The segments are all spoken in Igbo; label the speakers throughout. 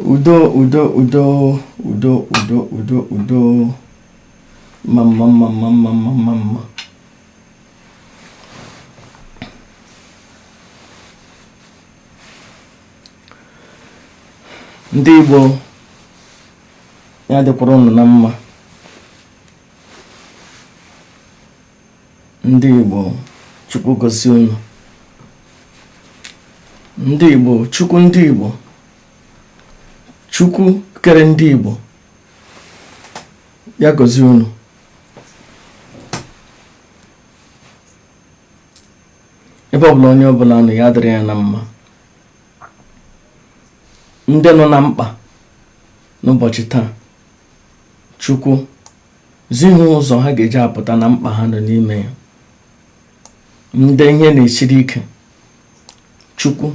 Speaker 1: udo. Mama. Ndị Igbo ya dịkwara unu na mma. Ndị Igbo Chukwu gozie unu. Ndị Igbo Chukwu, ndị Igbo Chukwu kere ndị Igbo ya gozie unu. Ebe ọbụla onye ọbụla nọ ya dịrị ya na mma. Ndị nọ na mkpa n'ụbọchị taa, Chukwu zi ha ụzọ ha ga-eji apụta na mkpa ha nọ n'ime ya. Ndị ihe na-esiri ike, Chukwu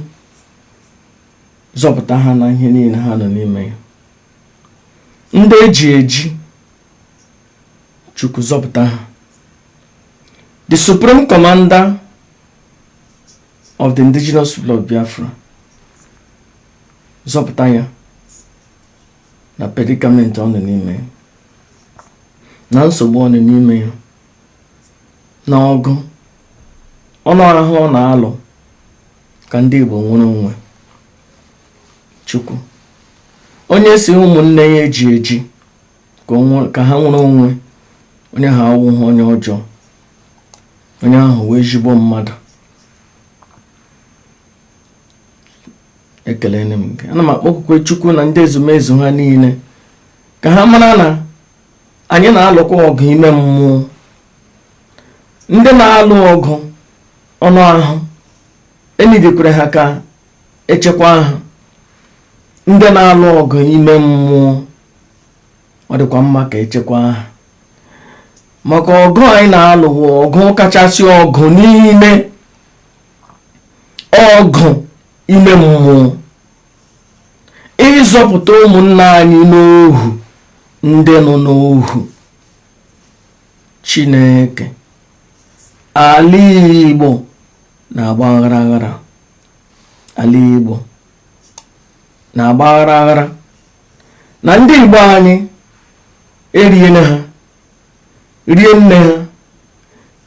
Speaker 1: zọpụta ha na ihe niile ha nọ n'ime ya. Ndị eji, Chukwu zọpụta ha. The Supreme Commander of the indigenous people of Biafra, zọpụta ya na predicament ọ nọ n'ime ya, na nsogbu ọ nọ n'ime ya, na ọgụ ọnụ ahụ ọ na-alụ ka ndị Igbo nwere onwe. Chukwu onye si ụmụnne ya eji ka ha nwere onwe, onye ha awụghị onye ọjọọ, onye ahụ wee jigbo mmadụ. Ekelene m gị. Ana m akpọkukwe Chukwu na ndị ezumezu ha niile ka ha mara na anyị na-alụkwa ọgụ ime mmụọ. Ndị na-alụ ọgụ ọnụ ahụ enidekwere ha ka echekwa ha. Ndị na-alụ ọgụ ime mmụọ ọ dịkwa mma ka echekwa ha, maka ọgụ anyị na-alụ ọgụ kachasị ọgụ niile, ọgụ ime mmụọ, ịzọpụta ụmụnna anyị n'ohu, ndị nọ n'ohu. Chineke, ala Igbo na-agba aghara. Ala Igbo na-agba aghara na ndị Igbo anyị eriene ha, rie nne ha,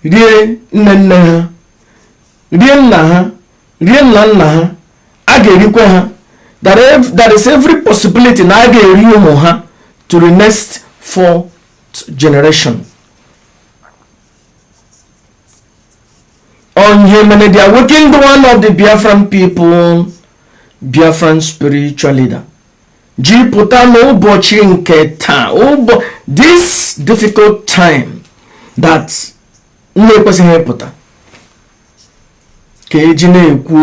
Speaker 1: rie nne ha, rie nna ha, rie nna ha. A ga-erikwe ha. There is every possibility na a ga-eri ụmụ ha to the next 4th generation. On him, and they are working the one of the Biafran people, Biafran spiritual leader. Jipụta n'ụbọchị nke taa, this difficult time that na-ekwesịghị ịpụta, ka eji na-ekwu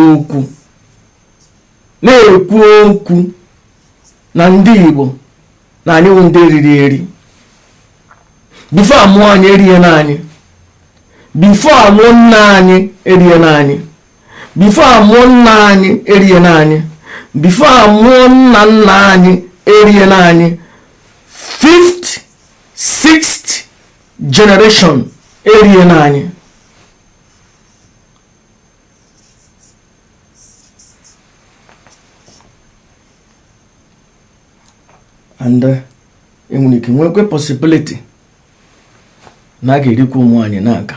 Speaker 1: okwu na ndị Igbo na anyị ndị eri. Before amụọ anyị erie na anyị, before amụọ nna anyị erie na anyị, before amụọ nna anyị erie na anyị, before amụọ nna anyị erie na anyị, 5th 6th generation erie na anyị. And enwere ike nwekwe possibility na a ga-erikwa ụmụ anyị n'aka.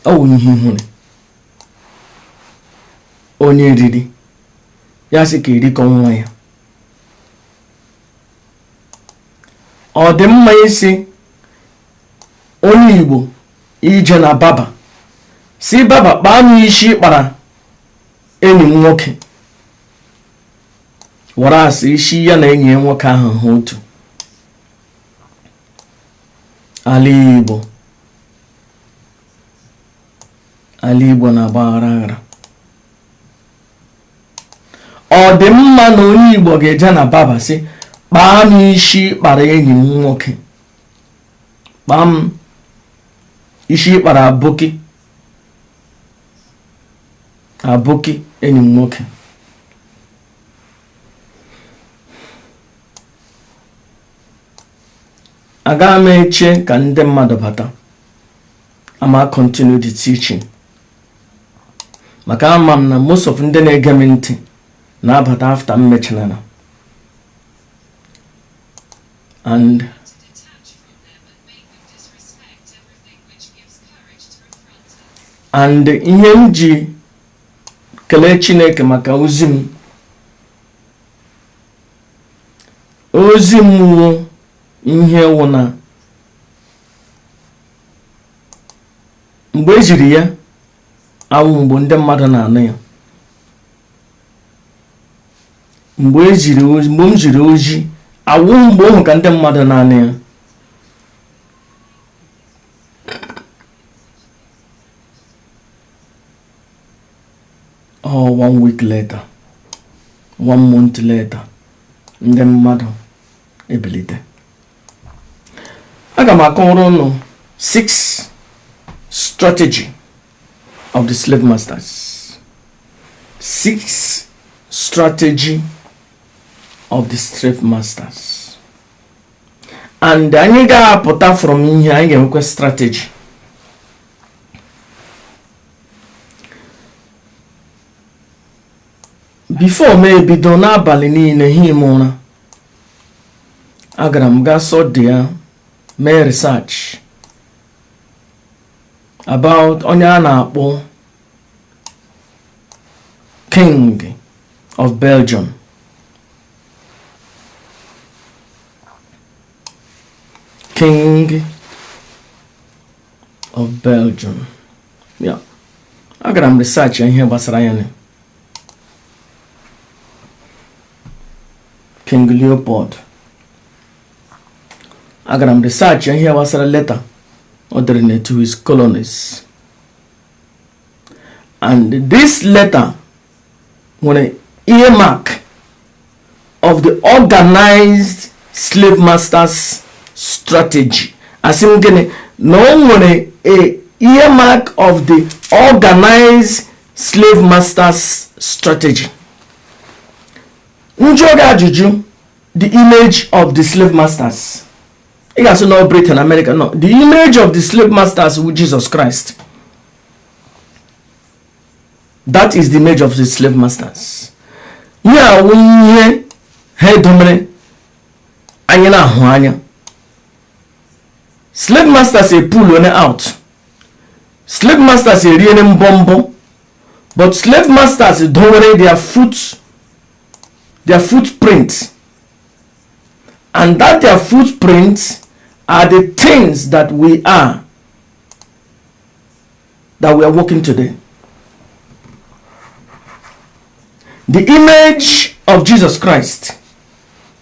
Speaker 1: Ọ wụ ihe ihere. Onye riri ya sị ka erikọ nwa ya. Ọ dị mma isi onye Igbo ije na baba, si baba kpaa m isi kpara enyi m nwoke, were asị isi ya na enyi ya nwoke ahụ ha otu. Ala Igbo na-agba aghara. Ọ dị mma na onye Igbo ga-eje na baba sị kpaa m isi kpara enyi m nwoke, kpaa m isi kpara aboki enyi m nwoke. Agaghị m eche ka ndị mmadụ bata, ama continue the teaching. Maka ama m na most of ndị na-ege m ntị na-abata after m mechana. And ihe m ji kelee Chineke maka ozi m wụ ihe wụ na mgbe ejiri ya awụ mgbe ndị mmadụ na-anụ ya, mgbe m jiri oji awụ mgbe ohụ ka ndị mmadụ na-anụ ya. Oh, 1 week later, 1 month later, ndị mmadụ ebilite. Aga m akọwara unu 6 strategy of the slave masters. 6 strategy of the slave masters. And anyị ga-apụta from ihe anyị ga-enwekwa strategy. Before me ebido n'abalị niile hie m ụra, agara m gaa sọdịa mee research about onye a na-akpọ King of Belgium. King of Belgium. Yeah. Agara m research ihe gbasara ya ne. King Leopold. Agara m research ihe gbasara letter o dere to his colonies. And this letter was an earmark of the organized slave masters strategy. As in no a earmark of the organized slave masters strategy. Njoga Juju, the image of the slave masters. You guys know Britain, America. No, the image of the slave masters with Jesus Christ. That is the image of the slave masters. Yeah, we head anya. Slave masters a pull on out. Slave masters a really bombo. But slave masters don't worry their footprints. And that their footprints are the things that we are walking today. The image of Jesus Christ.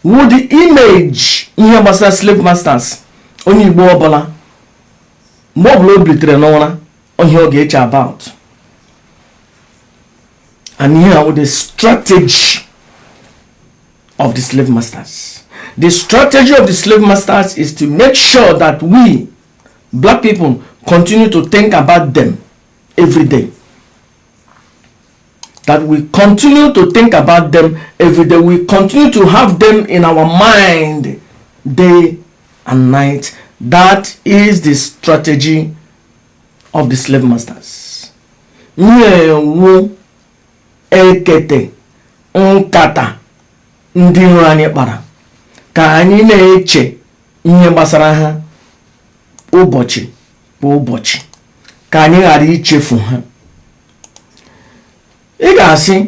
Speaker 1: Who the image in your slave masters only wobala mobile oblitrenona on your gauge about. And here with the strategy of the slave masters. The strategy of the slave masters is to make sure that we, black people, continue to think about them every day. That we continue to think about them every day. We continue to have them in our mind day and night. That is the strategy of the slave masters. Nyewu ekete nkata ndị nwe anyị kpara ka anyị na-eche ihe gbasara ha ụbọchị bụ ụbọchị ka anyị ghara ichefu ha. Ị ga-asị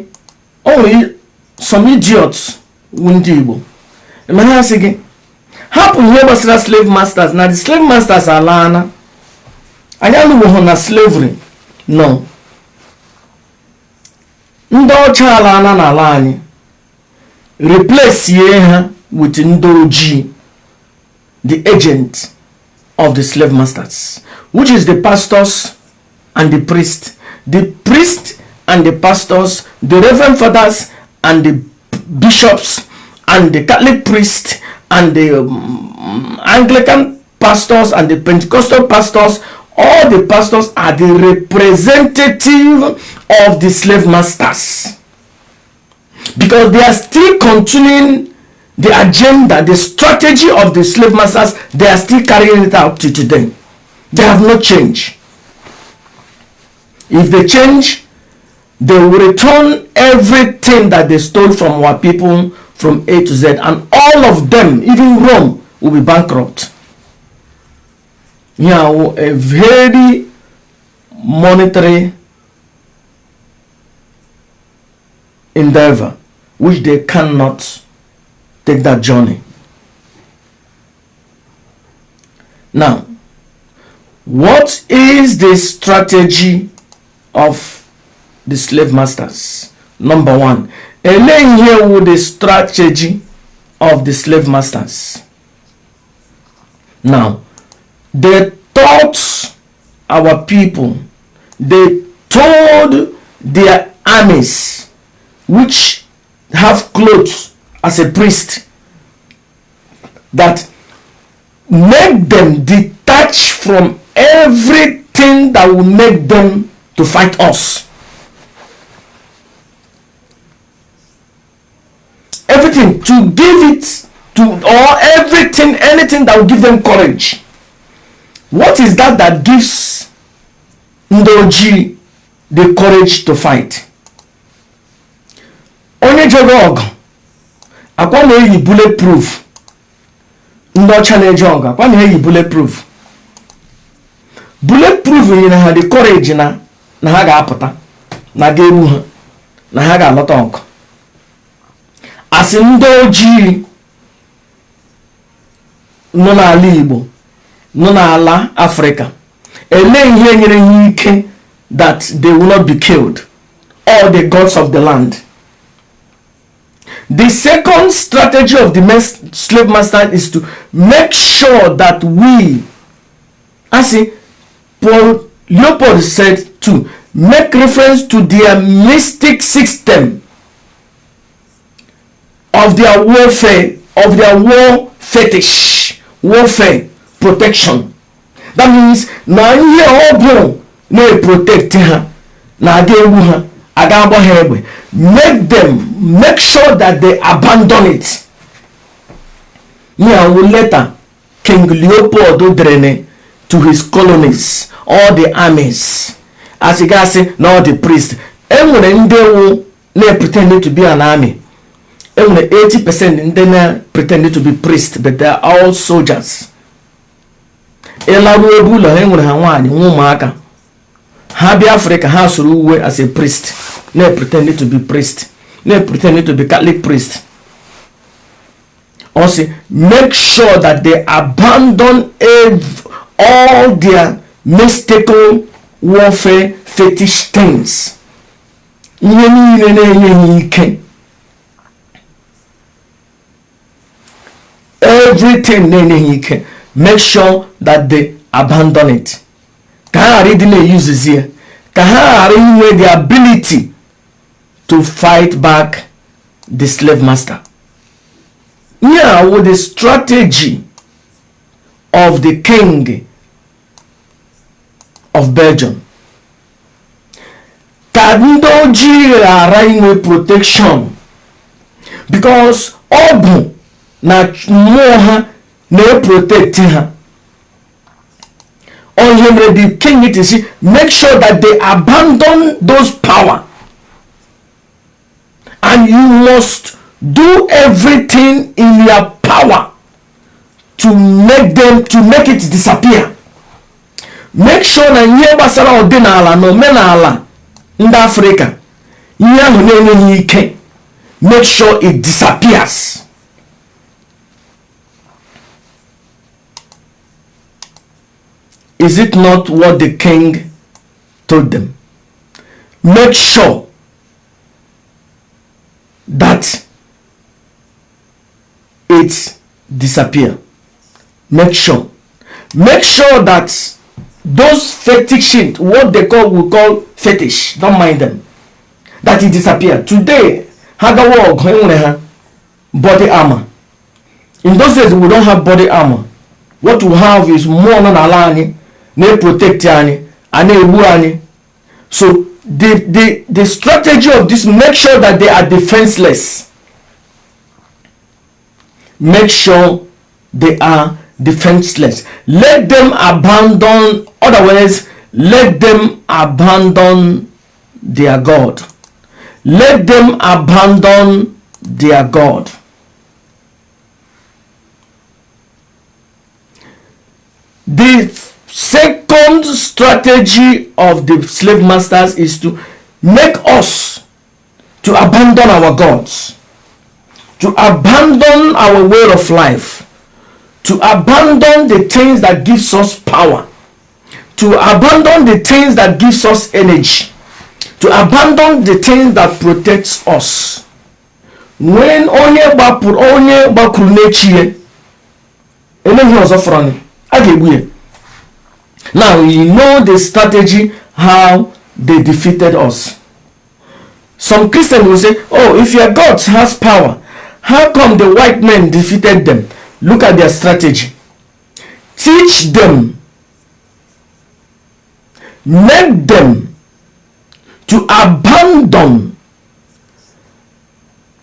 Speaker 1: onwe some idiots ndị Igbo eme ha sị gị hapụ ihe gbasara slave masters na the slave masters alaana anyị alụghị na slavery. No, ndị ọcha alaana n'ala anyị, replace ha with ndị ojii, the agent of the slave masters, which is the pastors and the priest. The priest and the pastors, the reverend fathers and the bishops and the Catholic priest and the Anglican pastors and the Pentecostal pastors, all the pastors are the representative of the slave masters, because they are still continuing the agenda, the strategy of the slave masters. They are still carrying it out to today. They have not changed. If they change, they will return everything that they stole from our people from A to Z, and all of them, even Rome, will be bankrupt. Yeah, a very monetary endeavor which they cannot take that journey. Now, what is the strategy of the slave masters? Number one, and here with the strategy of the slave masters. Now, they taught our people, they told their armies, which have clothes as a priest, that make them detach from everything that will make them to fight us. Everything, to give it to, or everything, anything that will give them courage. What is that that gives Ndoji the courage to fight? Onye jogog akwa na-eyi bulletproof. Ndocha na-eje ọgụ akwa na-eyi bulletproof. Bulletproof nyere ha the courage na ha ga-apụta, na ga-egbu ha, na ha ga-alọta ọgụ. Asị ndị ojii nọ n'ala Igbo, nọ n'ala Africa, ele ihe nyere ha ike that they will not be killed, all the gods of the land. The second strategy of the slave master is to make sure that we, as Paul Leopold said, to make reference to their mystic system of their warfare, of their war fetish, warfare protection. That means na ihe ọbụla na-protect ha, na aga egbu ha, aga agba ha egbe. Make sure that they abandon it. Yeah, will later King Leopold Drene to his colonies, all the armies, as you guys say, now the priest. Everyone they pretending to be an army. Everyone 80% in there pretending to be priest, but they are all soldiers. Elaruebula everyone hawani umaka. Habi Africa has rule as a priest. They pretending to be priest. They pretending to be Catholic priest. Also, make sure that they abandon all their mystical warfare fetish things. Everything, make sure that they abandon it. Kahari didn't use this here. Kahari had the ability to fight back the slave master. Yeah, with the strategy of the king of Belgium. Kandoji are protection because Obu na moha ne protect her. On him, the king it is make sure that they abandon those power, and you must do everything in your power to make it disappear. Make sure na nye basara odinala no menala in Africa. Make sure it disappears. Is it not what the king told them? Make sure that it disappear. Make sure that those fetish, what we call fetish, don't mind them, that it disappear. Today, body armor. In those days, we don't have body armor. What we have is more than alani, ne protect yani, and ne. So the strategy of this, make sure that they are defenseless. Make sure they are defenseless. Let them abandon, otherwise let them abandon their God. Let them abandon their God. The second strategy of the slave masters is to make us to abandon our gods, to abandon our way of life, to abandon the things that gives us power, to abandon the things that gives us energy, to abandon the things that protects us. When onye gbapuru n'echie eleghị ọzọ fọrọ a ga-egbu ya. Now you know the strategy how they defeated us. Some Christians will say, oh, if your God has power, how come the white men defeated them? Look at their strategy. Teach them, make them to abandon,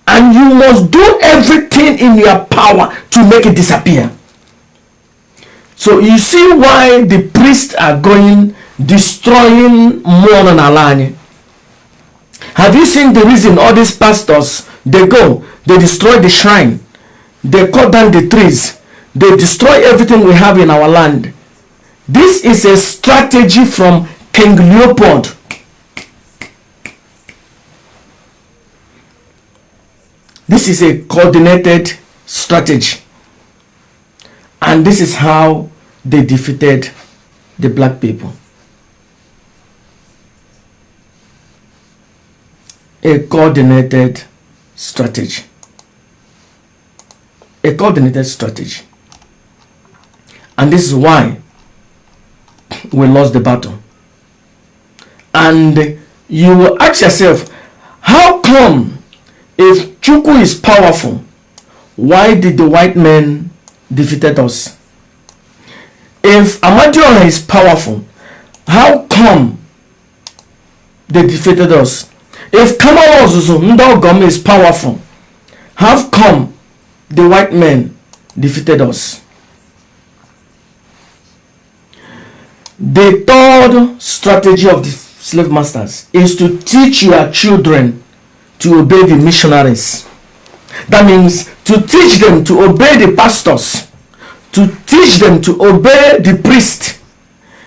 Speaker 1: and you must do everything in your power to make it disappear. So you see why the priests are going destroying more than Alani. Have you seen the reason all these pastors, they go, they destroy the shrine, they cut down the trees, they destroy everything we have in our land? This is a strategy from King Leopold. This is a coordinated strategy. And this is how they defeated the black people. A coordinated strategy. A coordinated strategy. And this is why we lost the battle. And you will ask yourself, how come if Chukwu is powerful, why did the white men defeated us? If Amadioha is powerful, how come they defeated us? If Kamala Ndogom is powerful, how come the white men defeated us? The third strategy of the slave masters is to teach your children to obey the missionaries. That means to teach them to obey the pastors, to teach them to obey the priest.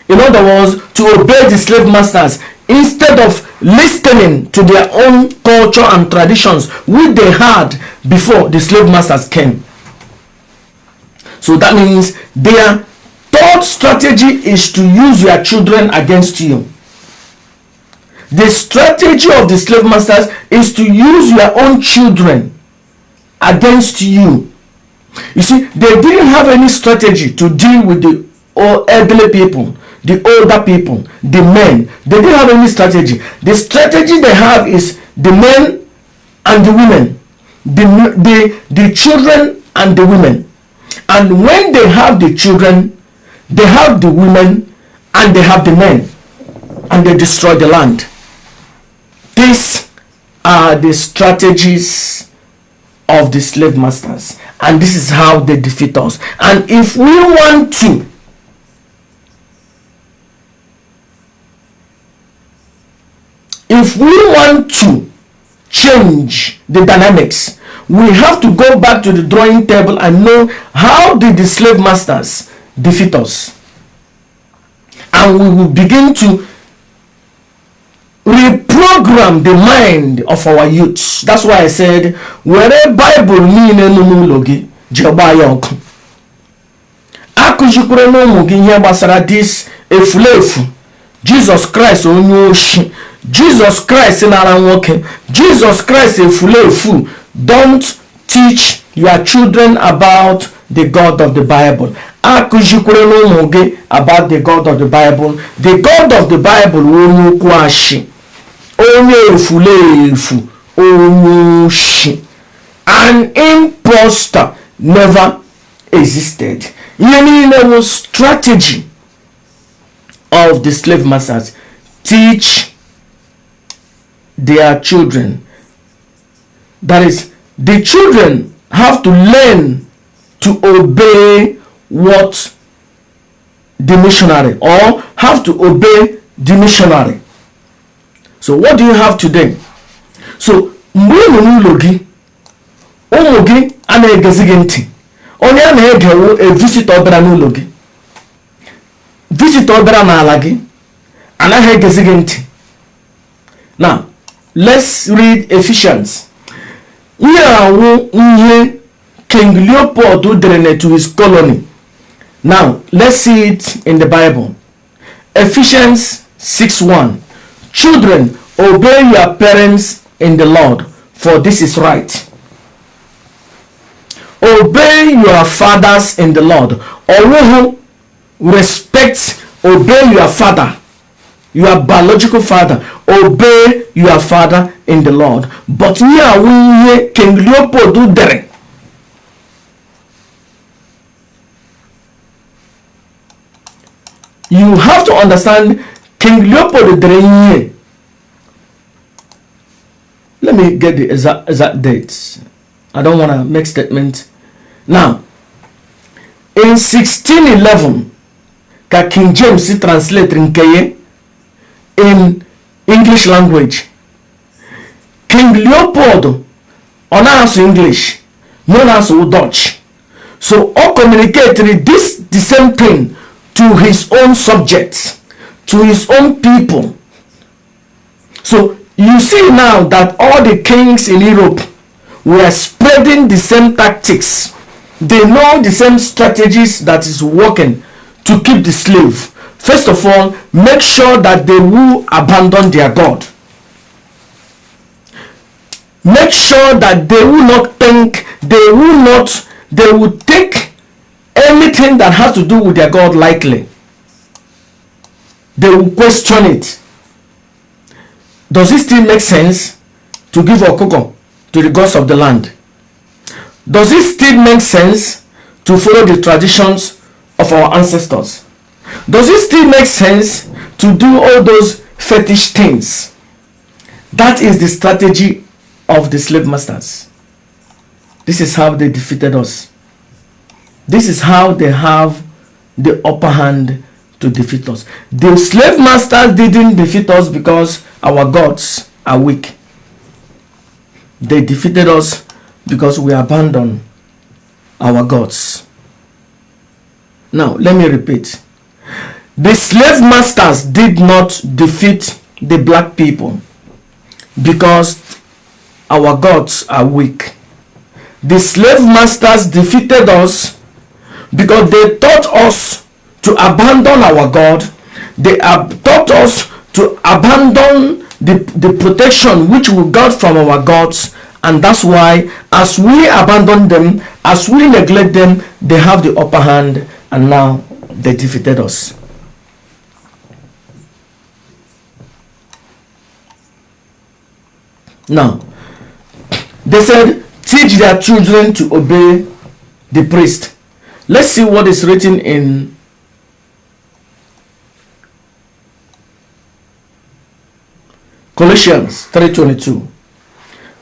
Speaker 1: In other words, to obey the slave masters instead of listening to their own culture and traditions which they had before the slave masters came. So that means their third strategy is to use your children against you. The strategy of the slave masters is to use your own children against you. You see, they didn't have any strategy to deal with the elderly people, the older people, the men. They didn't have any strategy. The strategy they have is the men and the women, the children and the women. And when they have the children, they have the women and they have the men, and they destroy the land. These are the strategies of the slave masters, and this is how they defeat us. And if we want to change the dynamics, we have to go back to the drawing table and know how did the slave masters defeat us, and we will begin to reprogram the mind of our youths. That's why I said, where Bible logi jebayoku akujikure no mugi ihe gbasara this efulefu Jesus Christ onye oshi, Jesus Christ nara nwoke, Jesus Christ efulefu. Don't teach your children about the God of the Bible. Akujikure no mugi about the God of the Bible. The God of the Bible onye kwashi, onye efulefu, onye oshi. An impostor never existed. Any strategy of the slave masters: teach their children. That is, the children have to learn to obey what the missionary, or have to obey the missionary. So what do you have today? So mgbe ị nọ n'ụlọ gị, ụmụ gị a na-egezi gị ntị. Onye a na-egewu a visitor bịara n'ụlọ gị. Visitor bịara n'ala gị, anaghị egezi gị ntị. Now, let's read Ephesians. Ihe awụ ihe King Leopold dere to his colony. Now, let's see it in the Bible. Ephesians 6:1. Children, obey your parents in the Lord, for this is right. Obey your fathers in the Lord. Or respect, obey your father, your biological father. Obey your father in the Lord. But here we King Leopold do there. You have to understand King Leopold there. Let me get the exact dates. I don't want to make statement. Now, in 1611, King James translated in English language. King Leopold on us English, known as Dutch. So all communicated this the same thing to his own subjects, to his own people. So you see now that all the kings in Europe were spreading the same tactics. They know the same strategies that is working to keep the slave. First of all, make sure that they will abandon their God. Make sure that they will not think, they will take anything that has to do with their God lightly. They will question it. Does it still make sense to give okoko to the gods of the land? Does it still make sense to follow the traditions of our ancestors? Does it still make sense to do all those fetish things? That is the strategy of the slave masters. This is how they defeated us. This is how they have the upper hand to defeat us. The slave masters didn't defeat us because our gods are weak. They defeated us because we abandoned our gods. Now, let me repeat. The slave masters did not defeat the black people because our gods are weak. The slave masters defeated us because they taught us to abandon our God. They taught us to abandon the protection which we got from our gods. And that's why as we abandon them, as we neglect them, they have the upper hand, and now they defeated us. Now, they said, teach their children to obey the priest. Let's see what is written in Colossians 3:22.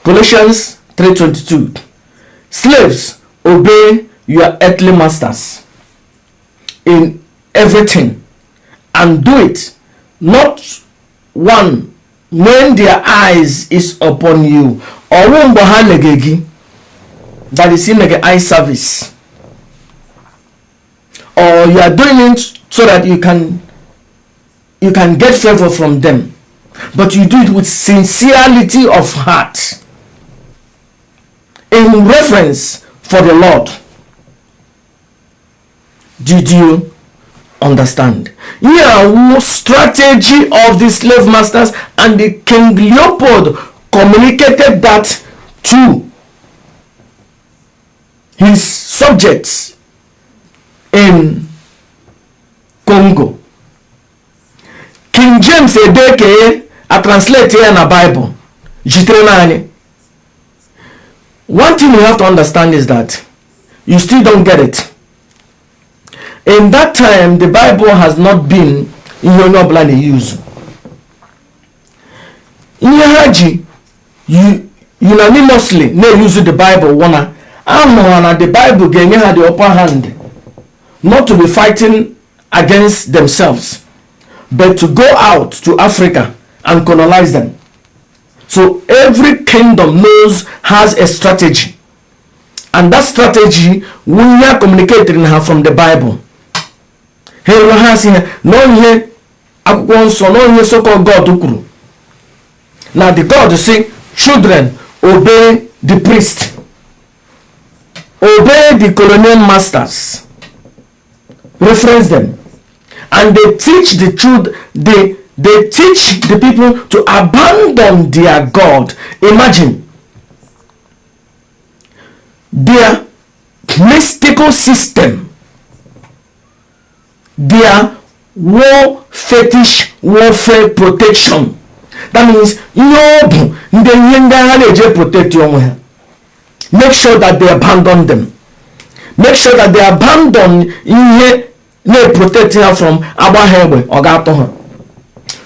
Speaker 1: Colossians 3:22. Slaves, obey your earthly masters in everything, and do it not one when their eyes is upon you, or that is in like eye service, or you are doing it so that you can get favor from them, but you do it with sincerity of heart, in reference for the Lord. Did you understand? Yeah, strategy of the slave masters, and the King Leopold communicated that to his subjects in Congo. King James edeke a translate here in the Bible. One thing you have to understand is that you still don't get it. In that time, the Bible has not been in your noble use. In your haji, you unanimously no use the Bible. The Bible gave the upper hand, not to be fighting against themselves, but to go out to Africa and colonize them. So every kingdom has a strategy, and that strategy we are communicating her from the Bible. Here we have seen no here akwụkwọ nsọ, no here so-called God ukuru. Now the God say, children, obey the priest, obey the colonial masters, reference them, and they teach the truth. They teach the people to abandon their God. Imagine their mystical system, their war fetish warfare protection. That means protect your. Make sure that they abandon them. Make sure that they abandon protect her from Abahebe or Gatoha.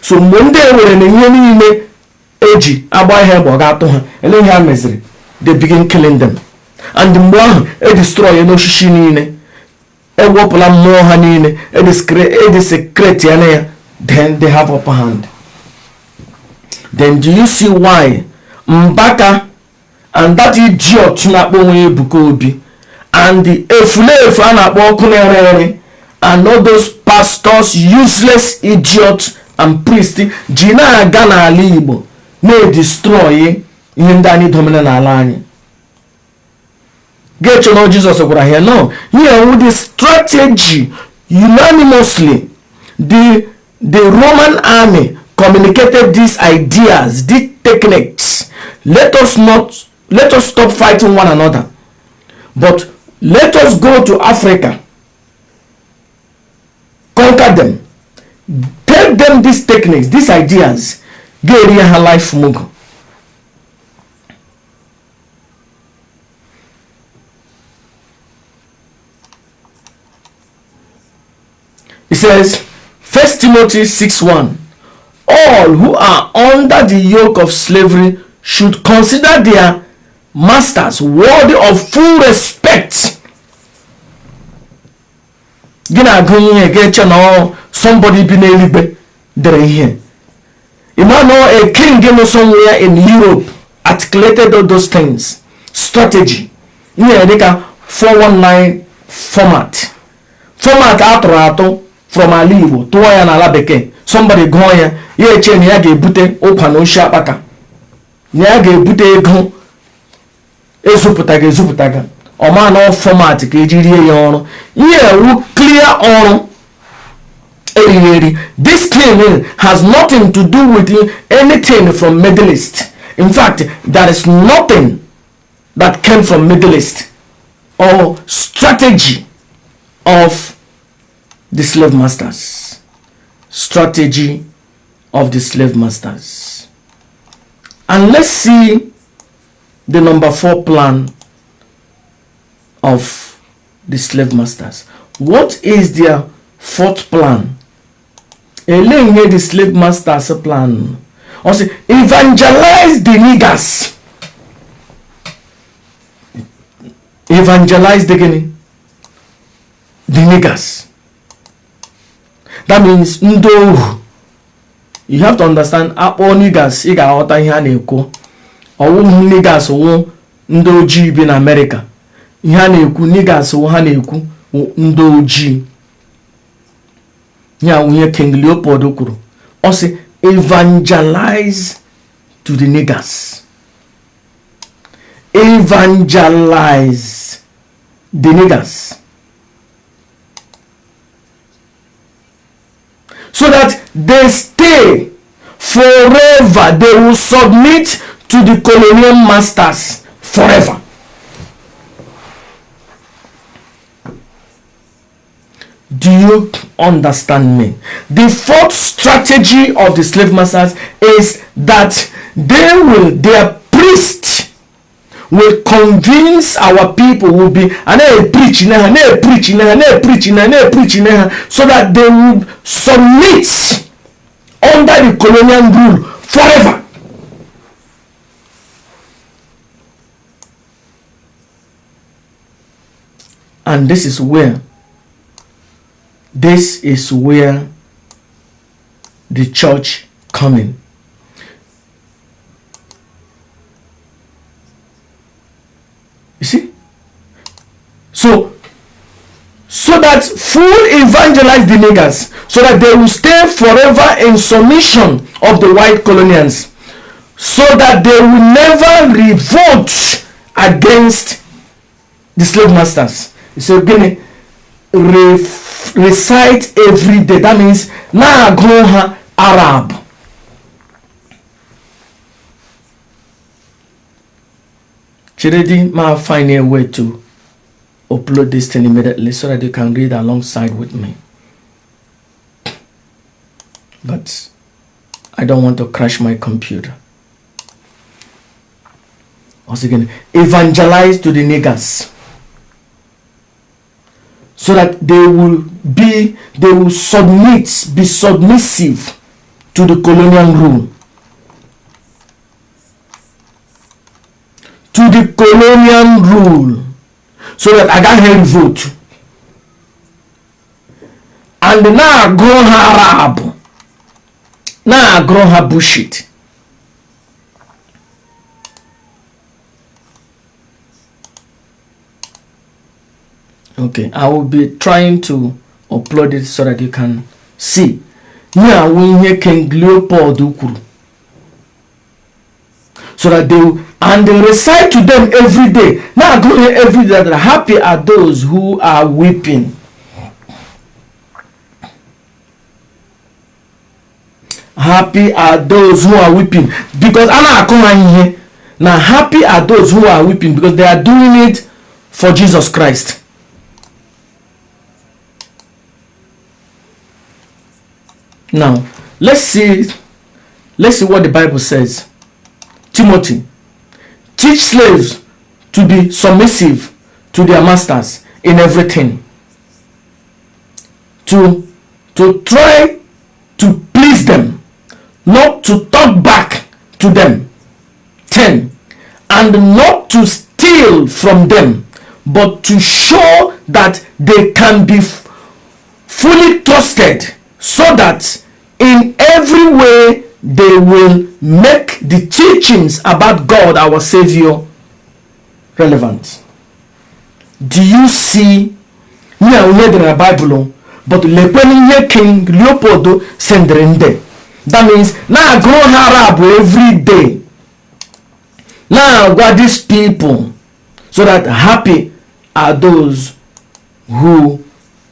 Speaker 1: So when they were in the age Abahebe or Gatoha, and then have misery, they begin killing them. And the more they destroy Shishinine, a wopala more hanine, a secret, then they have upper hand. Then do you see why Mbaka and that idiot Bukobi and the Efule and all those pastors, useless idiots and priests, Jina Gana Alibo may destroy Yindani Dominant Alani. Get to know Jesus over here. No, here with the strategy, unanimously, the Roman army communicated these ideas, these techniques. Let us stop fighting one another, but let us go to Africa, conquer them, tell them these techniques, these ideas, get her life mugo. It says 1 Timothy 6:1, all who are under the yoke of slavery should consider their masters worthy of full respect. Somebody been here. You might know a king somewhere in Europe articulated all those things. Strategy. 419 format. Format ato from Alibo to na Beke. Somebody go here, ye chain yage bute open osha baka. Nyage bute ego ezuputaga. O man no format ka ejiri ye onu. Ye wu clear onu. This thing has nothing to do with anything from Middle East. In fact, there is nothing that came from Middle East or strategy of the slave masters. Strategy of the slave masters. And let's see the number 4 plan of the slave masters. What is their 4th plan? The slave masters plan. Also, evangelize the niggers. Evangelize the niggers. That means ndo. You have to understand all niggers you got out here na-ekwu. Owu niggers wo ndo oji bi na America. Ihe na-ekwu niggers wo ha na-ekwu ndo oji. Ya unye King Leopold kwuru. O say evangelize to the niggers. Evangelize the niggers. So that they stay forever. They will submit to the colonial masters forever. Do you understand me? The 4th strategy of the slave masters is that their priest will convince our people will be and they preach so that they will submit under the colonial rule forever. And this is where the church coming. You see? So that full evangelize the niggers, so that they will stay forever in submission of the white colonials, so that they will never revolt against the slave masters. So again, recite every day. That means na groha Arab. Chiredi ma find a way to upload this thing immediately so that you can read alongside with me. But I don't want to crash my computer. Once again, evangelize to the niggers, so that they will be submissive to the colonial rule. To the colonial rule. So that I can hear vote. And now grow her Arab. Now grow her bullshit. Okay, I will be trying to upload it so that you can see. Now we hear King Leopold Ukuru. So that they recite to them every day. Now go here every day that happy are those who are weeping. Happy are those who are weeping. Because Anna come here. Now happy are those who are weeping because they are doing it for Jesus Christ. Now let's see what the Bible says. Timothy, teach slaves to be submissive to their masters in everything. To try to please them, not to talk back to them. 10. And not to steal from them, but to show that they can be fully trusted, so that in every way they will make the teachings about God our Savior relevant. Do you see? Now we read in the Bible, but le King Leopold sendrende. That means now grow Arab every day. Now what these people, so that happy are those who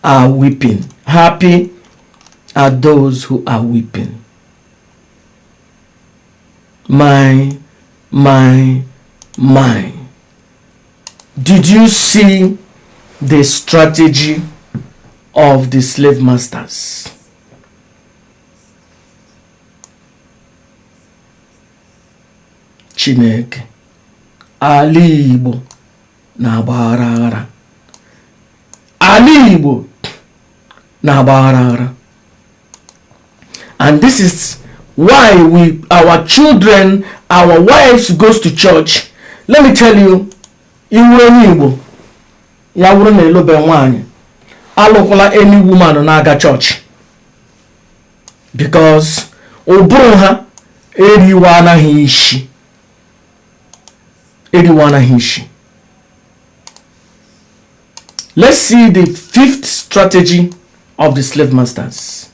Speaker 1: are weeping. Happy are those who are weeping. My. Did you see the strategy of the slave masters? Chineke Ali Igbo na-agbaghara. Ali Igbo na-agbaghara. And this is why our children, our wives goes to church. Let me tell you, iwu onye Igbo ya wuru na elobe nwanyị alụkwala any woman na-aga church, because ụbụrụ ha eriwa anaghị isi. Let's see the 5th strategy of the slave masters.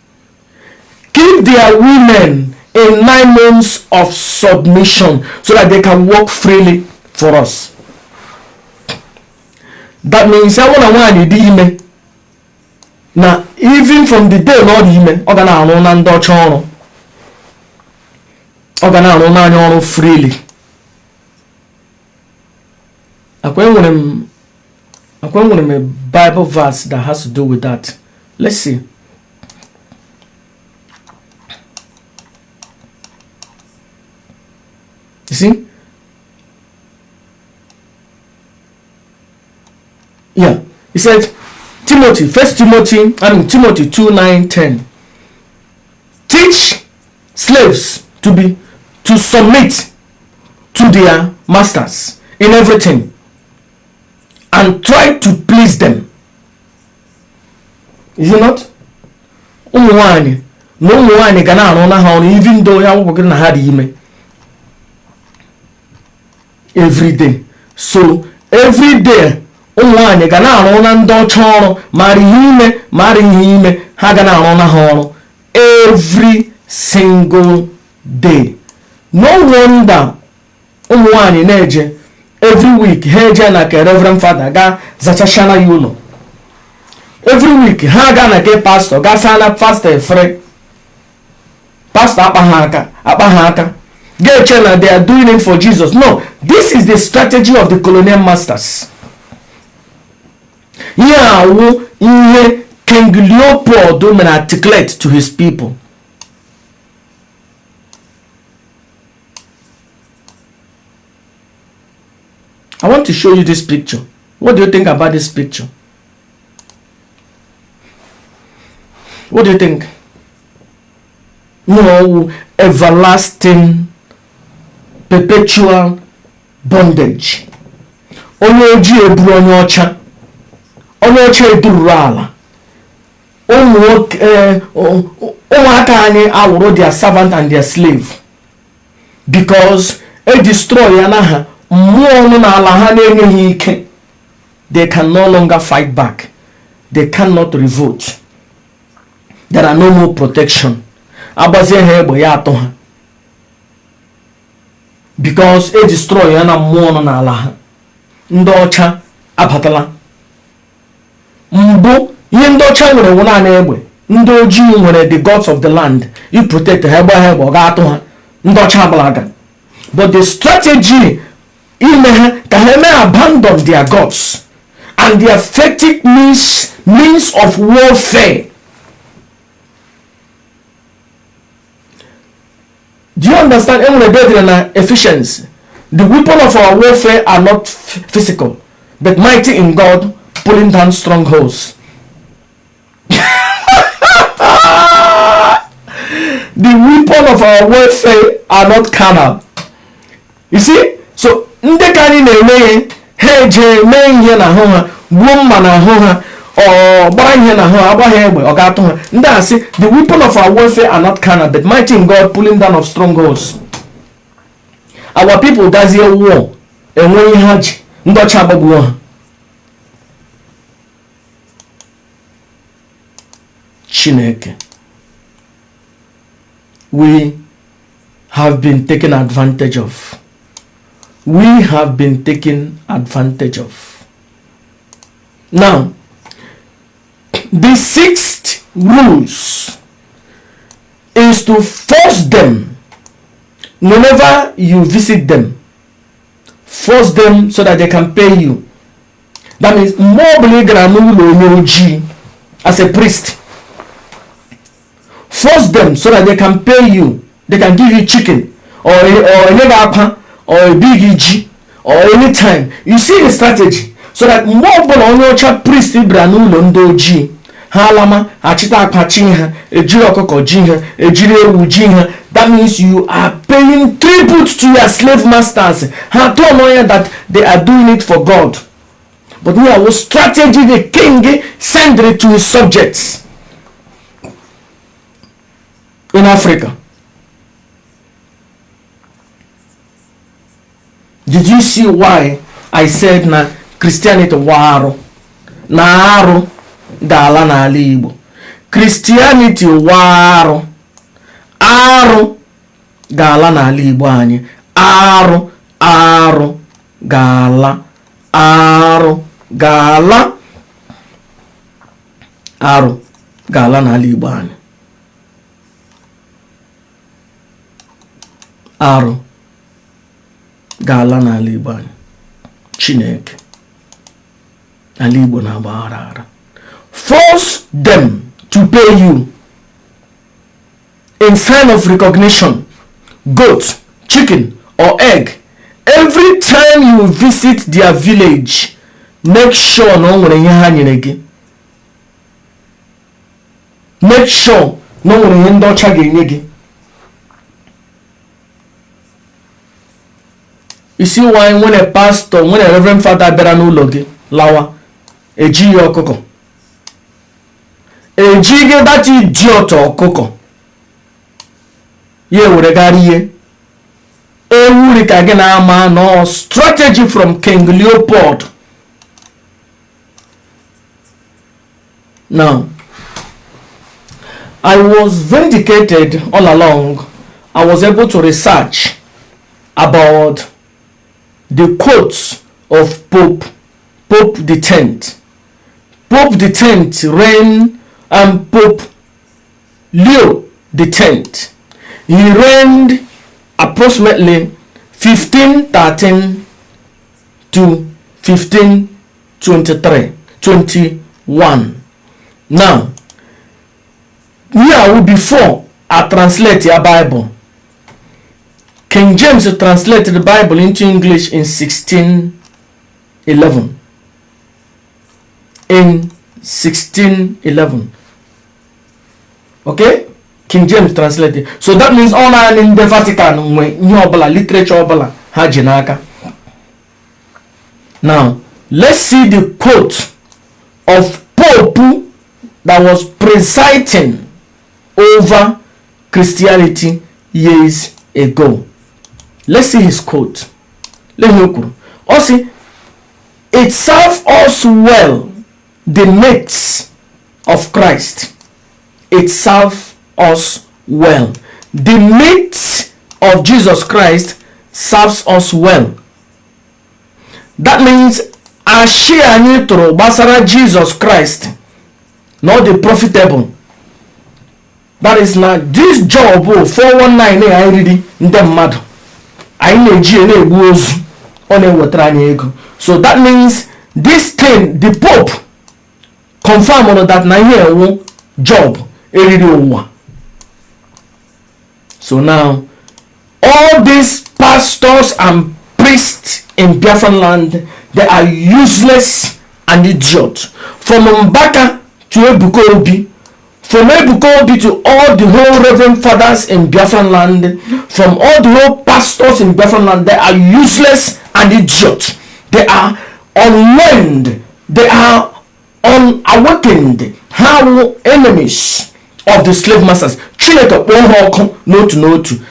Speaker 1: Keep their women in 9 months of submission so that they can work freely for us. That means I want to do ime. Now, even from the day Lord ime, ọ ga na-arụ na ndị ọcha ọrụ. Ọ ga na-arụ na anya ọrụ freely. Akwa nwere a Bible verse that has to do with that. Let's see. You see? Yeah. He said, Timothy 2, 9, 10. Teach slaves to submit to their masters in everything, and try to please them. Is it not? Ụmụ nwanyị na ụmụ nwaanyị ga na-arụ na ha ọrụ even though ya wụpụ gị na ha dị ime every day. So every day ụmụ nwaanyị ga na-arụ na ndị ọcha ọrụ mara ihe ime mara ihe ime ha ga na-arụ na ha ọrụ every single day. No wonder ụmụ nwaanyị na-eje every week ha eje na ke reverend father ga zachashana ya ụlọ. Every week ha ga na ke pastor ga sana pastor efere pastor akpa ha aka ga-eche na they are doing it for Jesus. No, this is the strategy of the colonial masters. Ihe awụ ihe King Leopold may articulate to his people. I want to show you this picture. What do you think about this picture? What do you think? No, everlasting, perpetual bondage. Onye ojii eburu onye ọcha. Onye ọcha eburu ala. Ụmụaka anyị awụrụ their servant and their slave. Because a destroy ya na ha mmụọ nọ n'ala ha na-enyeghị ike. They can no longer fight back. They cannot revolt. There are no more protection. Agbazie ha egbe ya atọ ha. Because a destroy ya na mmụọ nọ n'ala ha. Ndị ọcha abatala. Mbụ ihe ndị ọcha nwere wụ naanị egbe. Ndị ojii nwere the gods of the land. You protect ha egbe ha egbe ọ ga-atụ ha. Ndị ọcha agbalaga. But the strategy ime ha ka ha eme abandon their gods and their effective means of warfare. Do you understand? In Ephesians, the weapon of our warfare are not physical, but mighty in God, pulling down strongholds. The weapon of our warfare are not carnal. You see? So, ndị ka anyị na-eme ha eje mee ihe na ahụ ha gbuo mma na ahụ ha ọ gbara ihe na ahụ ha agba ha egbe ọ ga-atụ ha. Ndị a sị the weapon of our warfare are not carnal but mighty in God, pulling down of strongholds. Our people gazie war enwe ihe ha ji ndị ọcha agbagbuo ha. Chineke, we have been taken advantage of. We have been taken advantage of. Now, the sixth rules is to force them whenever you visit them. Force them so that they can pay you. That means as a priest. Force them so that they can pay you. They can give you chicken or a or a big EG or any time. You see the strategy. So that more bonyocha priest Ibranulo Ndoji Halama Achita Akpachinha Ejiri Okoko Jinha Ejiri Ewu Jinha. That means you are paying tribute to your slave masters. How to know that they are doing it for God. But we have a strategy the king send it to his subjects in Africa. Did you see why I said na Christianity waru na arụ ga-ala n'ala Igbo? Christianity waru arụ ga-ala n'ala Igbo anyị. Arụ ga-ala arụ ga-ala n'ala Igbo anyị. Arụ ga-ala n'ala Igbo anyị. Chineke, ala Igbo na-agbaghara. Force them to pay you in sign of recognition, goat, chicken or egg. Every time you visit their village, make sure no nwere ihe ha nyere gị. Make sure no nwere ihe ndị ọcha ga-enye gị. You see why when a pastor, when a reverend father bịara n'ụlọ gị lawa, ejighị ọkụkọ. Ejighị that idiot ọkụkọ. ye weregariye ewuri ka gị na-ama no strategy from King Leopold. Now, I was vindicated all along. I was able to research about the quotes of Pope the 10th. Pope the 10th reigned, and Pope Leo the 10th. He reigned approximately 1513 to 1521. Now, before I translate your Bible, King James translated the Bible into English in 1611. In 1611. Okay? King James translated. So that means all in the Vatican literature hajinaka. Now, let's see the quote of Pope that was presiding over Christianity years ago. Let's see his quote. Let me go. Also, it serves us well, the mates of Christ. It serves us well. The mates of Jesus Christ serves us well. That means ashi anyị tụrụ gbasara Jesus Christ, not the profitable. That is not this job 419 I read in the mad. I so that means this thing, the Pope confirm on that na job. So now all these pastors and priests in Biafran land, they are useless and idiot. From Mbaka to Ebuka Obi, from Ebuka Obi to all the whole reverend fathers in Biafran land, from all the whole pastors in Biafran land, they are useless and idiot. They are unlearned. They are unawakened. How enemies of the slave masters.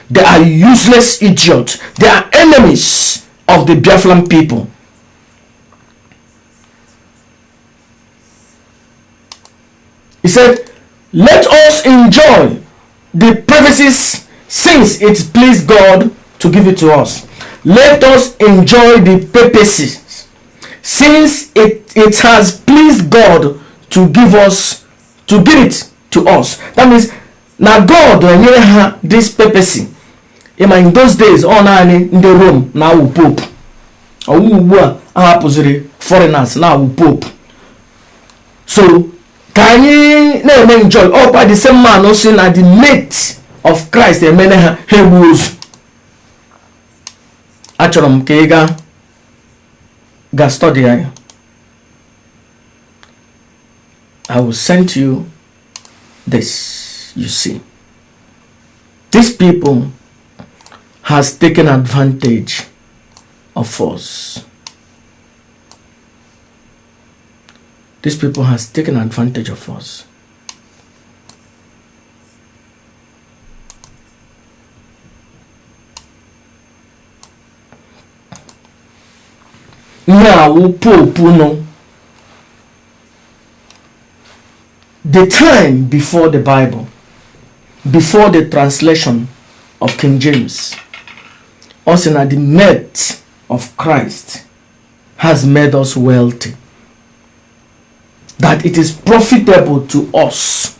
Speaker 1: They are useless idiots. They are enemies of the Biafran people. He said, let us enjoy the privileges since it pleased God to give it to us. Let us enjoy the papacy since it has pleased God to give it to us. That means now God had this papacy. In those days, all in the Rome now Pope. Or who were foreigners now Pope. So can you enjoy all by the same man also at the mate of Christ and many Hebrews. Achorom Kega ga study. I will send you this. You see, these people has taken advantage of us. These people has taken advantage of us. Now, the time before the Bible, before the translation of King James, also now the merit of Christ has made us wealthy. That it is profitable to us.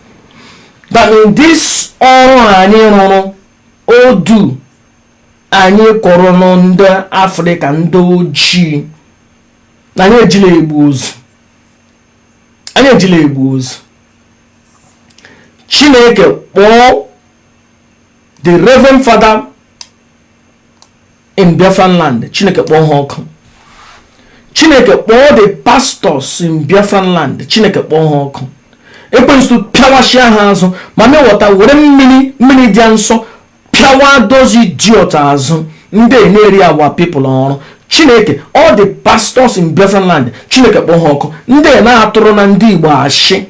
Speaker 1: That in this all do anyị kọrọ ndị Africa ndị ojii na anyị ejila egbu ozu. Chineke kpọọ the Reverend Father in Biafran land. Chineke kpọọ ha ọkụ. Chineke kpọọ the pastors in Biafran land. Chineke kpọọ ha ọkụ. Ekwensu pịawashia ha azụ ma mewọta were mmiri dị nsọ pịawa those idiot azụ ndị na-eri our people ọrụ. Chineke all the pastors in Biafran land. Chineke kpọọ ha ọkụ. Ndị na-atụrụ na ndị Igbo ashị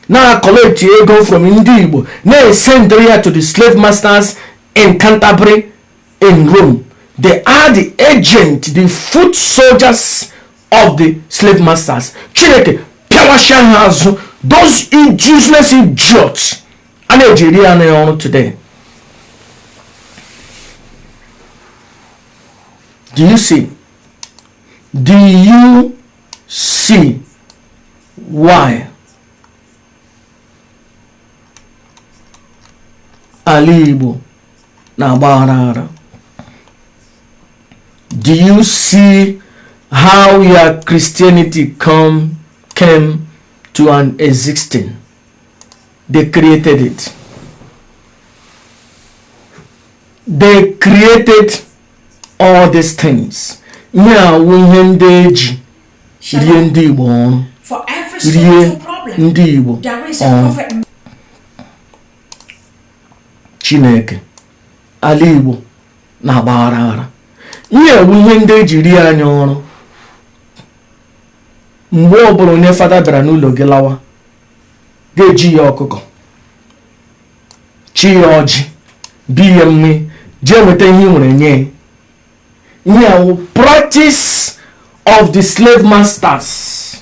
Speaker 1: na collect ego from ndị Igbo na send ya to the slave masters in Canterbury, in Rome. They are the agent, the foot soldiers of the slave masters. Chineke piawasha hazu those useless idiots and Nigeria today. Do you see? Do you see why ala Igbo na-agbaghara? Do you see how your Christianity came to an existing? They created it. They created all these things. Now when they
Speaker 2: for every spiritual problem, there is a prophet.
Speaker 1: Chineke ala Igbo na-agbaghara. Ihe ihe ndị ejiri anya ọrụ mgbe ọ bụrụ onye fada bịara n'ụlọ gị lawa ga-eji ya ọkụkọ chi ya ọjị bi ya mme jee weta ihe nwere nye ihe practice of the slave masters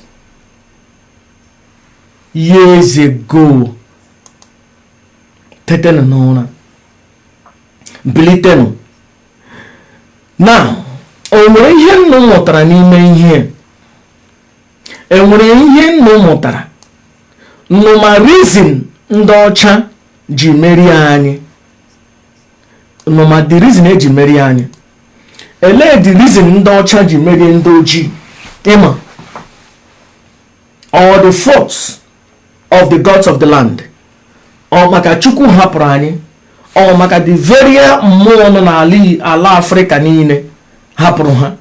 Speaker 1: years ago. Tetenu n'ụra bilitenu. Now, enwere ihe nnụ mụtara n'ime ihe. Enwere ihe nnụ mụtara nnụma reason ndị ọcha ji merie anyị. Nnụma the reason eji merie anyị. Ele the reason ndị ọcha ji merie ndị ojii. Ịma, or the force of the gods of the land. Ọ maka Chukwu hapụrụ anyị. Ọ maka the very mmụọ nọ n'ala Afrịka niile hapụrụ ha.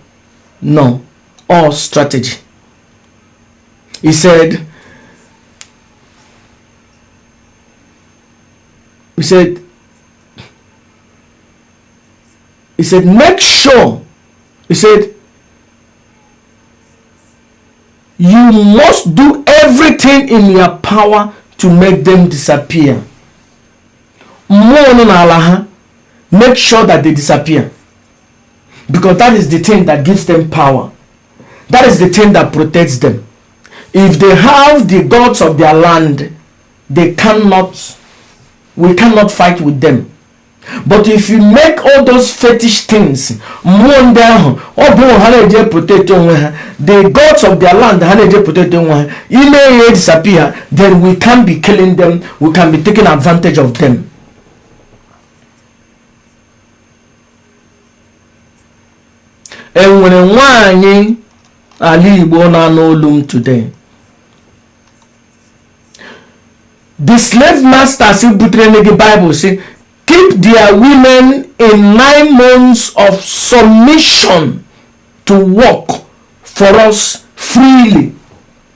Speaker 1: No, all strategy. He said make sure, he said you must do everything in your power to make them disappear. Make sure that they disappear, because that is the thing that gives them power. That is the thing that protects them. If they have the gods of their land, we cannot fight with them. But if you make all those fetish things, the gods of their land disappear, then we can't be killing them, we can be taking advantage of them. And when nwaanyị ala Igbo na-anụ today, the slave masters in the Bible say keep their women in 9 months of submission to work for us freely.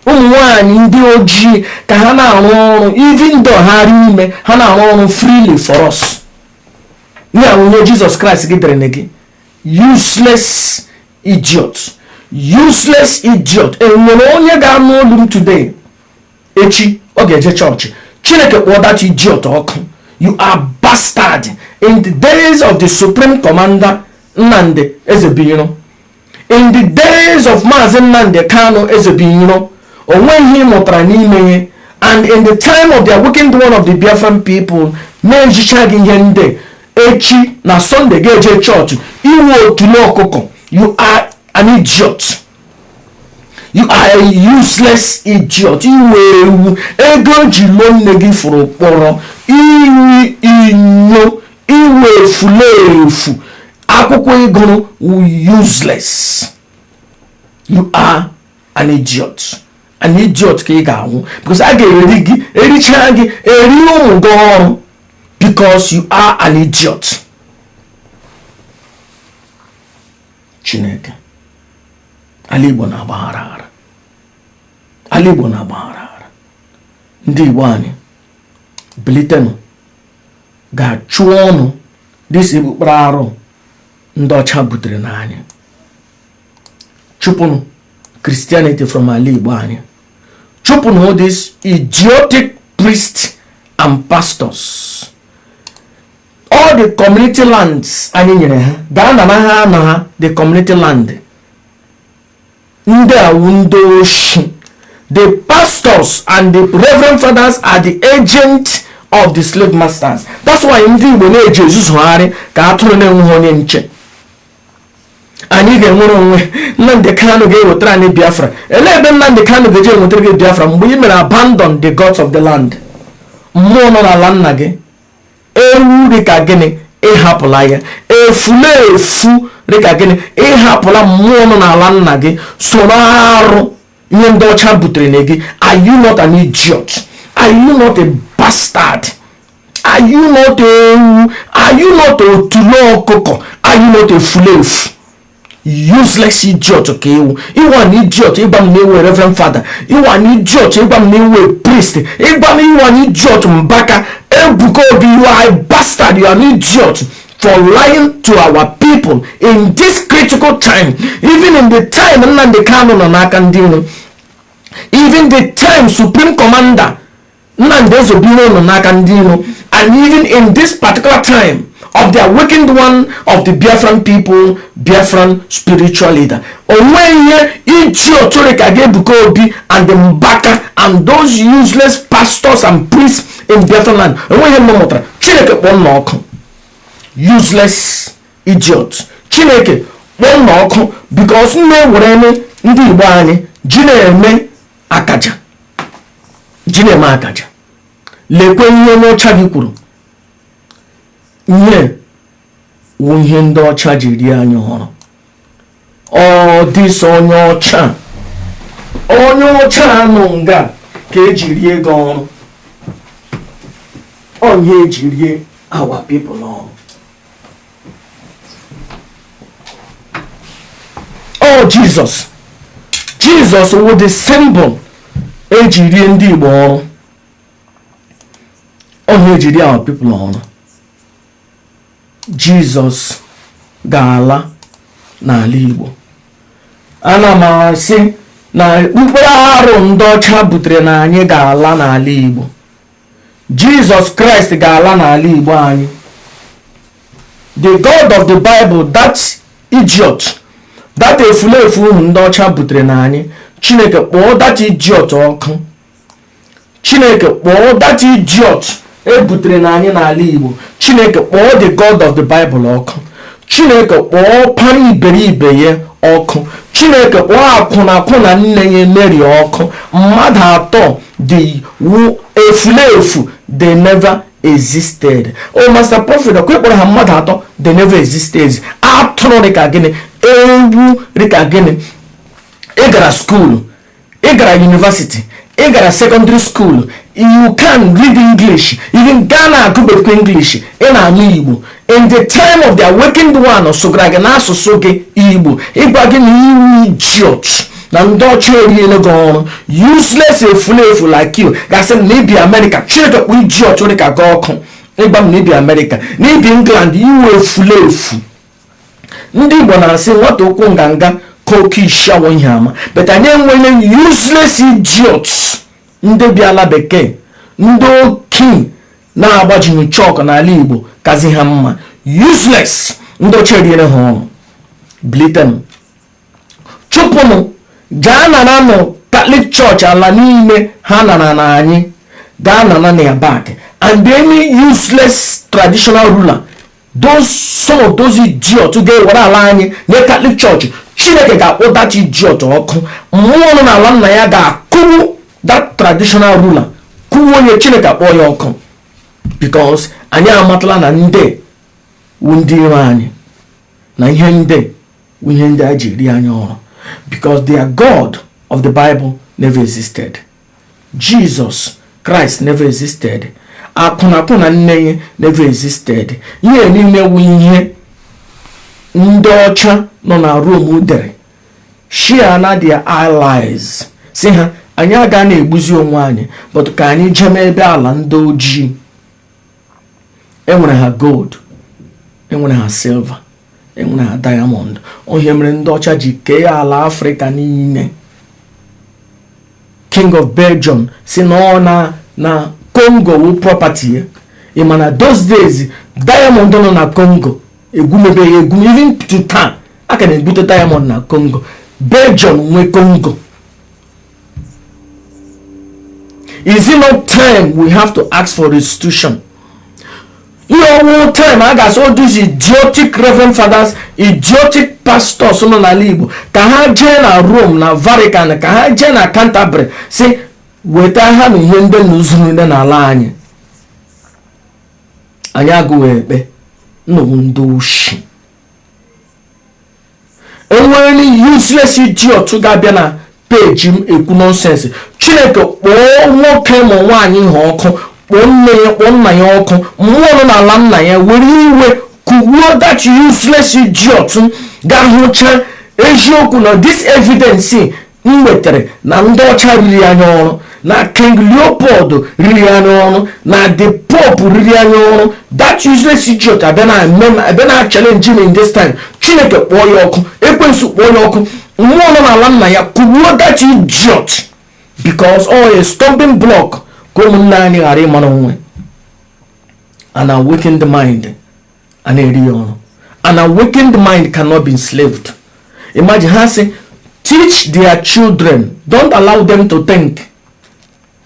Speaker 1: Nwaanyị ndị ojii ka ha na-arụ ọrụ, even though ha ri ime, ha na-arụ ọrụ freely for us. Now we know Jesus Christ gidere negi. Useless idiot. Useless idiot. And when onye ga-anụ olu today, echi ọ ga-eje church. Chineke kpọọ that idiot ọkụ. You are bastard. In the days of the supreme commander Nnamdi Ezebiro, in the days of Maazị Nnamdi Kanu Ezebiro, onweghị mụtara n'ime, and in the time of the awakened one of the Biafran people, na-ejicha gị ihe ndị echi na Sunday ga-eje church, iwu otule ọkụkọ. You are an idiot. You are a useless idiot. Iwe ego jilo nne gị fụrụ kpọrọ, iri inyo, iwe fulefu, akwụkwọ ego useless. You are an idiot. An idiot ka ị ga-ahụ, because a ga-eri gị, ericha gị, eri ụmụ gị ọrụ, because you are an idiot. Chineke ala Igbo na-agbaghara. Ala Igbo na-agbaghara. Ndị Igbo anyị bilitenu ga-achụ ọnụ dịsi okporo arụ ndị ọcha butere n'anya. Chụpụnụ Christianity from ala Igbo anyị. Chụpụnụ these idiotic priests and pastors. All all the community lands anyị nyere ha gaa na ha na ha the community land. Ndị awụ ndị oshi. The pastors and the reverend fathers are the agents of the slave masters. That's why ndị Igbo na-eji ezuzugharị ka atụrụ na-enweghị onye nche. Anyị ga-enwere onwe. Nnamdi Kanu ga-ewetara anyị Biafra. Elee ebe Nnamdi Kanu ga-eji ewetara gị Biafra mgbe ị mere abandon the gods of the land? Mmụọ nọ n'ala nna gị, ewu dịka gịnị ịhapụla ya, efulefu dịka gịnị ịhapụla mmụọ nọ n'ala nna gị soro arụ ihe ndị ọcha butere na gị. Are you not an idiot? Are you not a bastard? Are you not otule ọkụkọ? Are you not a fulefu? Useless idiot ka ewu. Iwu an idiot ịgba m na-ewe reverend father. Iwu an idiot ịgba m na-ewe priest. Ịgba m iwu an idiot mbaka. Ebuka Obi, you are a bastard. You are an idiot for lying to our people in this critical time. Even in the time Nnamdi Kanu nọ n'aka ndị iro. Even the time Supreme Commander Nnamdi Ezebiro nọ n'aka ndị iro. And even in this particular time of the awakened one of the Biafran people, Biafran spiritual leader. Onwe idiot ka Ebuka Obi and the Mbaka and those useless pastors and priests in Biafran land. Onwe mmụtara Chineke kpọọ n'ọkụ. Useless idiot. Chineke kpọọ n'ọkụ because na-ewere ndị Igbo anyị ji na-eme akaja. Ji na-eme akaja. Lekwe ihe n'ọcha gị kwuru. Ihe ndị ọcha ji rie anyị ọhụrụ. Ọ dịs onye ọcha anụ nga ka eji rie gị ọrụ. Onye eji rie our people ọrụ. Oh Jesus wụ the symbol eji rie ndị Igbo ọrụ. Onye eji rie our people ọrụ. Jesus ga-ala n'ala Igbo. Ana m asị na mkpụrụ arụ ndị ọcha butere na anyị ga-ala n'ala Igbo. Jesus Christ ga-ala n'ala Igbo anyị. The God of the Bible, that idiot, that efulefu ndị ọcha butere na anyị, Chineke kpọọ that idiot ọkụ. Chineke kpọọ that idiot ebutere na anyị n'ala Igbo. Chineke kpọọ the God of the Bible ọkụ. Chineke kpọọ para iberibe ya ọkụ. Chineke kpọọ akwụna nne ya Mary ọkụ. Mmadụ atọ the efulefu, they never existed. Oh Master Prophet, ọkụ kpọrọ ha mmadụ atọ, they never existed. Atụrụ dịka gịnị, ewu dịka gịnị. Ị gara school, ị gara university, ị gara secondary school, you can read English, even Ghana agụbekwa English, ị na-anụ Igbo. In the time of the awakened one, sogara gị n'asụsụ gị Igbo, ịgwa gị na iwu idiot na ndị ọcha eriela gị ọrụ. Useless efulefu like you gasị na ibi America, Chineke kpụ idiot dịka gị ọkụ. Ịgba m na ibi America, na ibi England, iwu efulefu. Ndị Igbo na-asị nwata okwu nganga koke ishawo ihe ama, but anyị enwere useless idiots ndị bi ala bekee, ndị okenye na-agbajiri chọk n'ala Igbo kazi ha mma. Useless ndị ochie riere ha ọrụ. Bliten chụpụnụ gaa na nọ Catholic Church ala niile ha nara na anyị gaa na ya back, and any useless traditional ruler, some of those idiots ga-ewere ala anyị na Catholic Church, Chineke ga-akpọ that idiot ọkụ. Mmụọ nọ n'ala nna ya ga-akụwu that traditional ruler, kụwa onye Chineke akpọ ya ọkụ. Because anyị amatala na ndị iro anyị, na ihe ndị a ji ri anyị ọrụ. Because their God of the Bible never existed. Jesus Christ never existed. Akụnapụ na nne ya never existed. Ihe niile wụ ihe ndị ọcha nọ na Rome dere. Share na their allies. Si ha, anyị aga na-egbuzi onwe anyị, but ka anyị jeme ebe ala ndị ojii. Enwere ha gold, enwere ha silver, enwere ha diamond. Onye mere ndị ọcha ji kee ala Africa niile. King of Belgium si na Congo wu property ya. Imana those days diamond no na Congo egumebe egum even to time I can ebute diamond na Congo. Belgium nwe Congo. Is it not time we have to ask for restitution? One time I got all these idiotic reverend fathers, idiotic pastors on na Igbo ka ha jee na Rome na Vatican ka ha jee na Canterbury say weta ha na ihe ndị n'uzuru ndị n'ala anyị agụghị ekpe nnụnụ ndị oshi. Enwere useless idiot ga-abịa na peji m ekwu nonsense. Chineke kpọọ nwoke ma nwaanyị ha ọkụ, kpọọ nne ya kpọọ nna ya ọkụ, mmụọ nọ n'ala nna ya were iwe kugbuo that useless idiot ga-ahụcha eziokwu na this evidence m wetara na ndị ọcha riri anya ọrụ, na King Leopold riri anya ọrụ, na the Pope riri anya ọrụ. That useless idiot abịa na challenge me in this time. Chineke kpọọ ya ọkụ, ekwensu kpọọ ya ọkụ, mmụọ nọ n'ala nna ya kugbuo that idiot because all a stumbling block ka ụmụnne anyị ghara ịmara onwe. An awakened mind and a real. An awakened mind cannot be enslaved. Imagine her say, teach their children, don't allow them to think,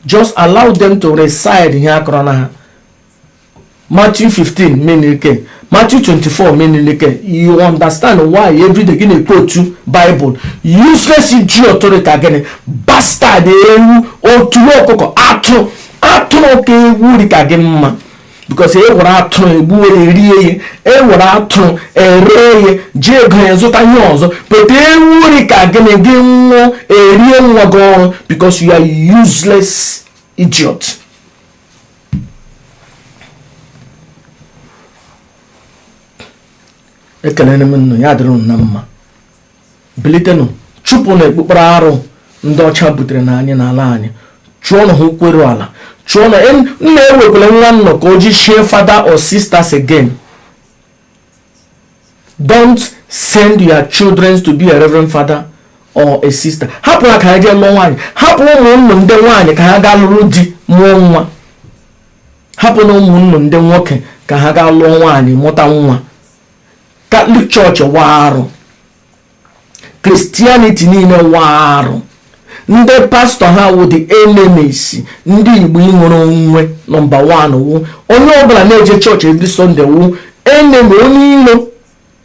Speaker 1: just allow them to reside here. Matthew 15 meaning Matthew 24 meaning you understand why every day in a quote to Bible useless idiot again bastard or to work atu okay would again because e were atu egbu eri e were atu ere je gan zota nyozo but e wuri ka again gi nwo eri nwa go because you are useless idiot. Ekelene m ya dịrị na mma bilitenu chụpụ na ekpukpere arụ ndị ọcha butere na anyị n'ala anyị chụọ na ha kwere ala chụọ na nna ewekwele nwa nnọ ka o ji share father or sisters again. Don't send your children to be a reverend father or a sister. Hapụ ha ka ha jee lụọ nwaanyị, hapụ ụmụnnu ndị nwaanyị ka ha gaa lụrụ di mụọ nwa, hapụ na ụmụnnu ndị nwoke ka ha gaa lụọ nwaanyị mụta nwa. Catholic Church warụ, Christianity niile warụ, ndị pastor ha wụ the enemies. Ndị Igbo nwere onwe number 1 wụ onye ọbụla na-eje church every Sunday wụ enemy, onye ilo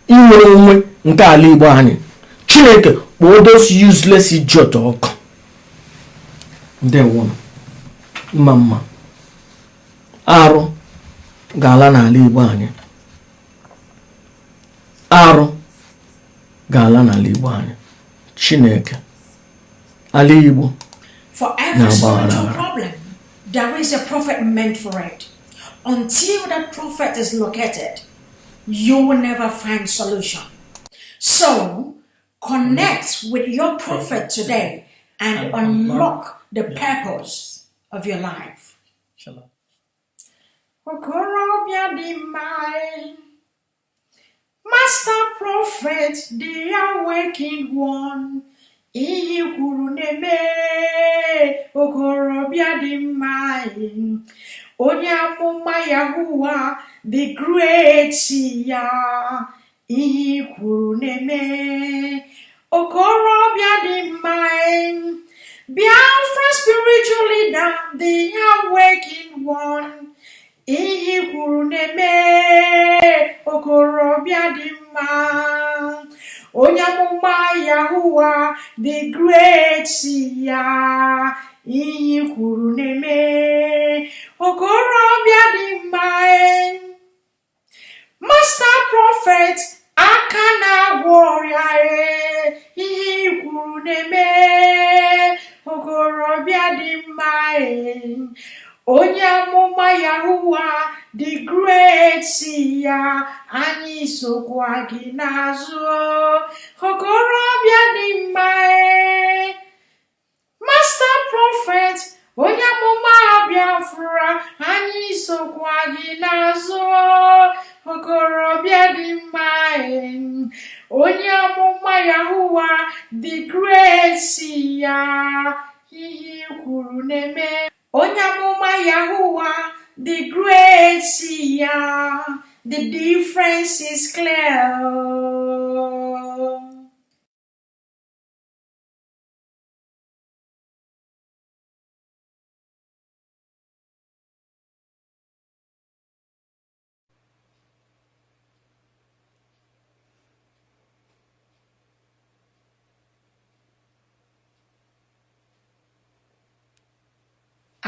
Speaker 1: inwere onwe nke ala Igbo anyị. Chineke kpọọ those useless idiot ọkụ. Ndewo mma arụ ga-ala n'ala Igbo anyị. Arụ ga-ala n'ala Igbo anyị. Chineke ala Igbo.
Speaker 2: For every spiritual problem, there is a prophet meant for it. Until that prophet is located, you will never find solution. So, connect with your prophet today and unlock the purpose of your life. Shalom. Master prophet, the awakened one, ihe kwuru na-eme okorobịa dị mma, onye amụma Yahuwah the great ya, ihe kwuru na-eme okorobịa dị mma, Biafra spiritual leader, the awakened one, ihe kwuru na-eme okorobịa dị mma, onye amụma Yahuwah the great ya, ihe kwuru na-eme okorobịa dị mma. Master prophet aka na-agwọ ọrịa, ihe kwuru na-eme okorobịa dị mma, onye amụma Yahuwah the great ya, anyị sokwa gị n'azụ okorobịa dị mma. Master prophet onye amụma Biafra, anyị sokwa gị n'azụ okorobịa dị mma, onye amụma Yahuwah the great ya, ihe kwuru na-eme onye amụma Yahuwah the great seer, the difference is clear.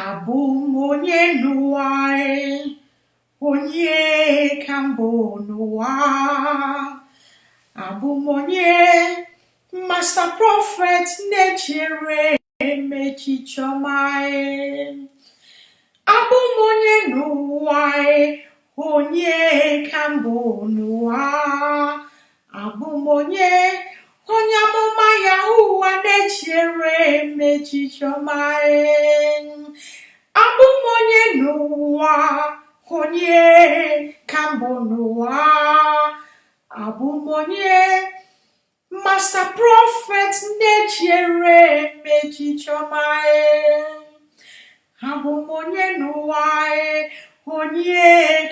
Speaker 2: Abụ m onye n'ụwa, onye ka mbụ n'ụwa. Abụ m onye master prophet na-echere m echiche ọma. Abụ m onye n'ụwa, onye ka mbụ n'ụwa. Abụ m onye amụma Yahuwa na-echere m echiche ọma. Abụ m onye n'ụwa, onye ka mbụ n'ụwa. Abụ m onye master prophet na-echere m echiche ọma. Abụ m onye n'ụwa, onye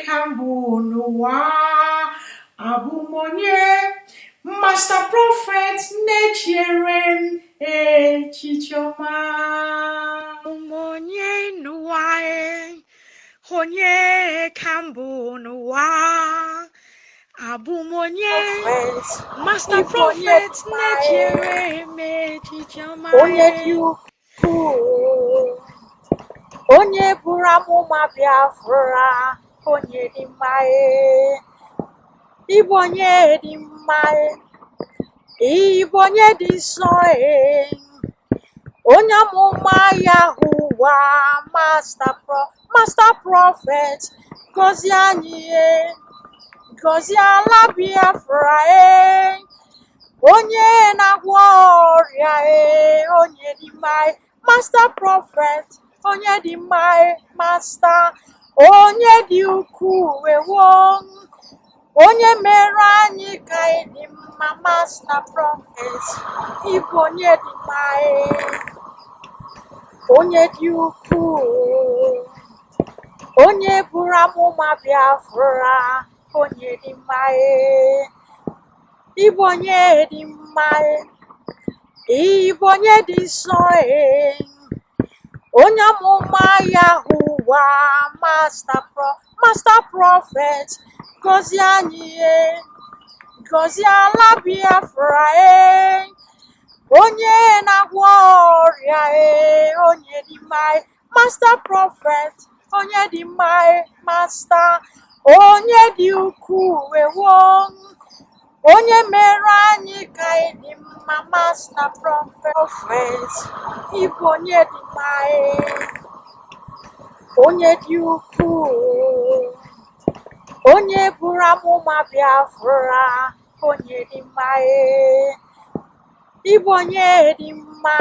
Speaker 2: ka mbụ n'ụwa. Abụ m onye master prophet na-echere m echiche ọma. Abụ m onye n'ụwa, onye ka mbụ n'ụwa. Abụ m onye master prophet na-echere m echiche ọma.
Speaker 3: Onye dị ukwuu, onye buru amụma Biafra, onye dị mma, ịbụ onye dị mma, ịbụ onye dị nsọ, onye amụma Yahuwa, master prophet, gọzie anyị, gọzie ala Biafra, onye na-agwọ ọrịa, onye dị mma, master prophet, onye dị mma, master, onye dị ukwuu, ewo, onye mere anyị ka anyị dị mma, master prophet, ịbụ onye dị mma, onye dị ukwuu, onye buru amụma Biafra, onye dị mma, ịbụ onye dị mma, ịbụ onye dị nsọ, onye amụma Yahuwa, master prophet, gọzie anyị, gọzie ala Biafra, onye na-agwọ ọrịa, onye dị mma, master prophet, onye dị mma, master, onye dị ukwuu, ewo, onye mere anyị ka anyị dị mma, master prophet, ịbụ onye dị mma, onye dị ukwuu, onye buru amụma Biafra, onye dị mma, ịbụ onye dị mma.